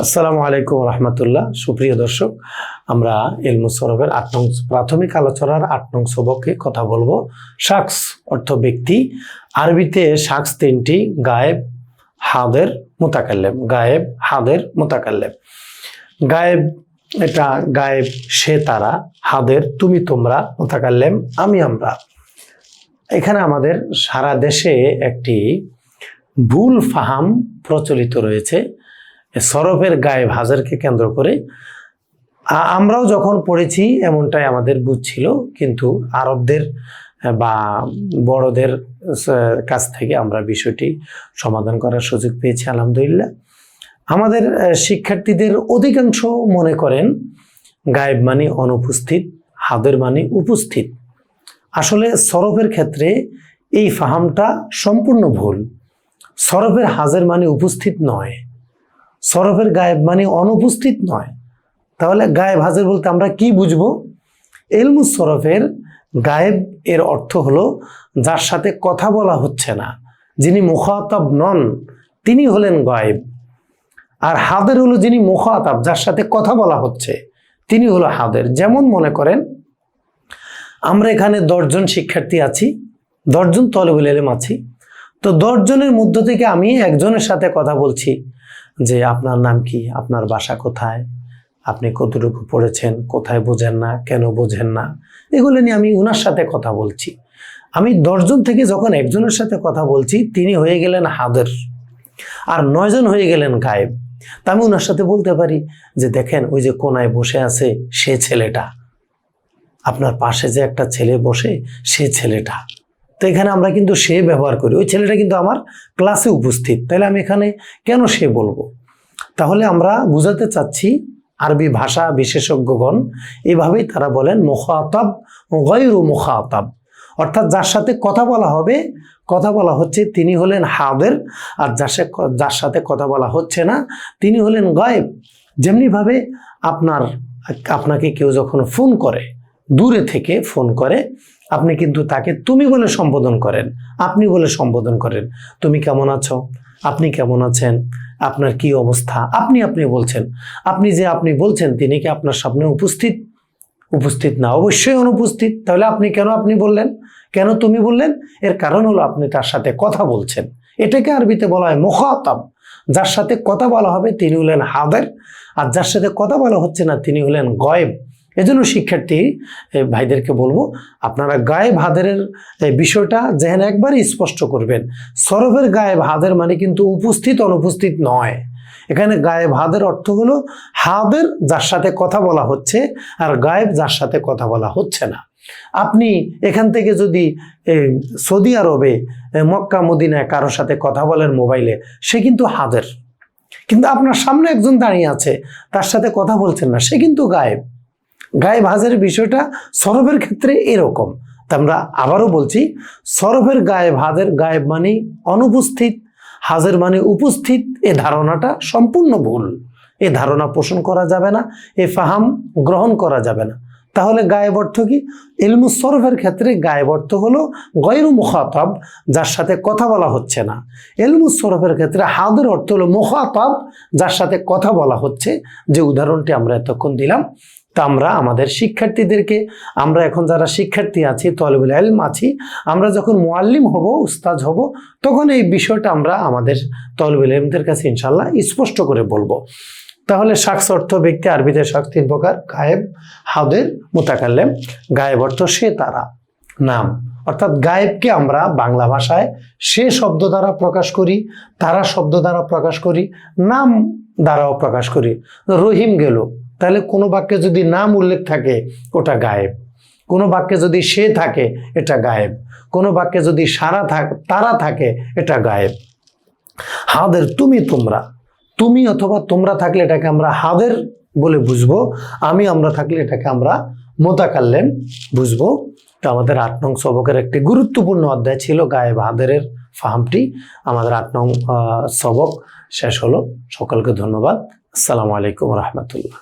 আসসালামু আলাইকুম রহমতুল্লাহ। সুপ্রিয় দর্শক, আমরা ইলমুস সরফের ৮ নং প্রাথমিক আলোচনার ৮ নং সবকে কথা বলবো। শাখস অর্থ ব্যক্তি। আরবিতে শাখস তিনটি: গায়েব, হাদের, মুতাকাল্লিম। গায়েব, হাদের, মুতাকাল্লিম। গায়েব এটা গায়েব সে তারা, হাদের তুমি তোমরা, মুতাকাল্লিম আমি আমরা। এখানে আমাদের সারা দেশে একটি ভুল ফাহাম প্রচলিত রয়েছে সরফের গায়েব হাজারকে কেন্দ্র করে। আমরাও যখন পড়েছি এমনটাই আমাদের বুঝছিল, কিন্তু আরবদের বা বড়দের কাছ থেকে আমরা বিষয়টি সমাধান করার সুযোগ পেয়েছি আলহামদুলিল্লাহ। আমাদের শিক্ষার্থীদের অধিকাংশ মনে করেন গায়েব মানে অনুপস্থিত, হাদের মানে উপস্থিত। আসলে সরফের ক্ষেত্রে এই ফাহামটা সম্পূর্ণ ভুল। সরফের হাজের মানে উপস্থিত নয়, সরফের গায়েব মানে অনুপস্থিত নয়। তাহলে গায়েব হাজির বলতে আমরা কি বুঝবো? ইলমুস সরফের গায়েব এর অর্থ হলো যার সাথে কথা বলা হচ্ছে না, যিনি মুখাতাব নন, তিনি হলেন গায়েব। আর হাদের হলো যিনি মুখাতাব, যার সাথে কথা বলা হচ্ছে, তিনি হলো হাদের। যেমন মনে করেন আমরা এখানে 10 জন শিক্ষার্থী আছি, 10 জন তলেবুল ইলম আছি। তো 10 জনের মধ্য থেকে আমি একজনের সাথে কথা বলছি যে আপনার নাম কি, আপনার বাসা কোথায়, আপনি কতটুকু পড়েছেন, কোথায় বোঝেন না, কেন বোঝেন না, এগুলো নিয়ে আমি উনার সাথে কথা বলছি। আমি 10 জন থেকে যখন একজনের সাথে কথা বলছি, তিনি হয়ে গেলেন হাদের, আর 9 জন হয়ে গেলেন গায়েব। তা আমি উনার সাথে বলতে পারি যে দেখেন ওই যে কোনায় বসে আছে সে ছেলেটা, আপনার পাশে যে একটা ছেলে বসে সে ছেলেটা। তো এখানে আমরা কিন্তু সে ব্যবহার করি, ওই ছেলেটা কিন্তু আমার ক্লাসে উপস্থিত, তাহলে আমি এখানে কেন সে বলবো? তাহলে আমরা বুঝাতে চাচ্ছি আরবি ভাষা বিশেষজ্ঞগণ এইভাবেই তারা বলেন মুখাতাব গায়রু মুখাতাব, অর্থাৎ যার সাথে কথা বলা হবে, কথা বলা হচ্ছে, তিনি হলেন হাদের, আর যার সাথে কথা বলা হচ্ছে না তিনি হলেন গায়েব। যেমনিভাবে আপনাকে কেউ যখন ফোন করে, দূরে থেকে ফোন করে, আপনি কিন্তু তাকে তুমি বলে সম্বোধন করেন, আপনি বলে সম্বোধন করেন। তুমি কেমন আছো, আপনি কেমন আছেন, আপনার কি অবস্থা, আপনি বলছেন। আপনি বলছেন, তিনি কি আপনার সামনে উপস্থিত? উপস্থিত না, অবশ্যই অনুপস্থিত। তাহলে আপনি কেন আপনি বললেন, কেন তুমি বললেন? এর কারণ হলো আপনি তার সাথে কথা বলছেন। এটাকে আরবিতে বলা হয় মুখাতাব। যার সাথে কথা বলা হবে তিনি হলেন হাদের, আর যার সাথে কথা বলা হচ্ছে না তিনি হলেন গায়েব। এজন্য শিক্ষার্থী ভাইদেরকে বলবো, আপনারা গায়েব হাদেরের বিষয়টা যেন একবারই স্পষ্ট করবেন। সরফের গায়েব হাদের মানে কিন্তু উপস্থিত অনুপস্থিত নয়। এখানে গায়েব হাদের অর্থ হলো হাদের যার সাথে কথা বলা হচ্ছে, আর গায়েব যার সাথে কথা বলা হচ্ছে না। আপনি এখান থেকে যদি সৌদি আরবে মক্কা মদিনায় কারোর সাথে কথা বলেন মোবাইলে, সে কিন্তু হাদের। কিন্তু আপনার সামনে একজন দাঁড়িয়ে আছে, তার সাথে কথা বলছেন না, সে কিন্তু গায়েব। গায়েব হাজের বিষয়টা সরফের ক্ষেত্রে এরকম। তা আমরা আবারও বলছি, সরফের গায়েব হাজের, গায়েব মানে অনুপস্থিত, হাজের মানে উপস্থিত। এ ধারণাটা সম্পূর্ণ ভুল। এ ধারণা পোষণ করা যাবে না, এ ফাহাম গ্রহণ করা যাবে না। তাহলে গায়েব অর্থ কি? ইলমুস সরফের ক্ষেত্রে গায়েব অর্থ হলো গায়রু মুখাতাব, যার সাথে কথা বলা হচ্ছে না। ইলমুস সরফের ক্ষেত্রে হাদের অর্থ হলো মুখাতাব, যার সাথে কথা বলা হচ্ছে। যে উদাহরণটি আমরা এতক্ষণ দিলাম, তা আমরা আমাদের শিক্ষার্থীদেরকে, আমরা এখন যারা শিক্ষার্থী আছি, তলেবুল ইলম আছি, আমরা যখন মুআল্লিম হব, উস্তাদ হব, তখন এই বিষয়টা আমরা আমাদের তলেবুল ইলমদের কাছে ইনশাআল্লাহ স্পষ্ট করে বলবো। তাহলে শাখস অর্থ ব্যক্তি, আরবিতে শাখস 3 প্রকার: গায়েব, হাদের, মুতাকাল্লিম। গায়েব অর্থ সে তারা, নাম। অর্থাৎ গায়েবকে আমরা বাংলা ভাষায় সে শব্দ দ্বারা প্রকাশ করি, তারা শব্দ দ্বারা প্রকাশ করি, নাম দ্বারাও প্রকাশ করি। রহিম গেল, তাহলে কোনো বাক্যে যদি নাম উল্লেখ থাকে ওটা গায়েব, কোনো বাক্যে যদি সে থাকে এটা গায়েব, কোনো বাক্যে যদি তারা থাকে এটা গায়েব। হাদের তুমি তোমরা, তুমি অথবা তোমরা থাকলে এটাকে আমরা হাদের বলে বুঝবো, আমরা থাকলে এটাকে আমরা মুতাকাল্লিম বুঝবো। তো আমাদের 8 নং সবকের একটি গুরুত্বপূর্ণ অধ্যায় ছিল গায়েব হাদেরের ফাহামটি। আমাদের 8 নং সবক শেষ হলো। সকলকে ধন্যবাদ। আসসালামু আলাইকুম রহমতুল্লাহ।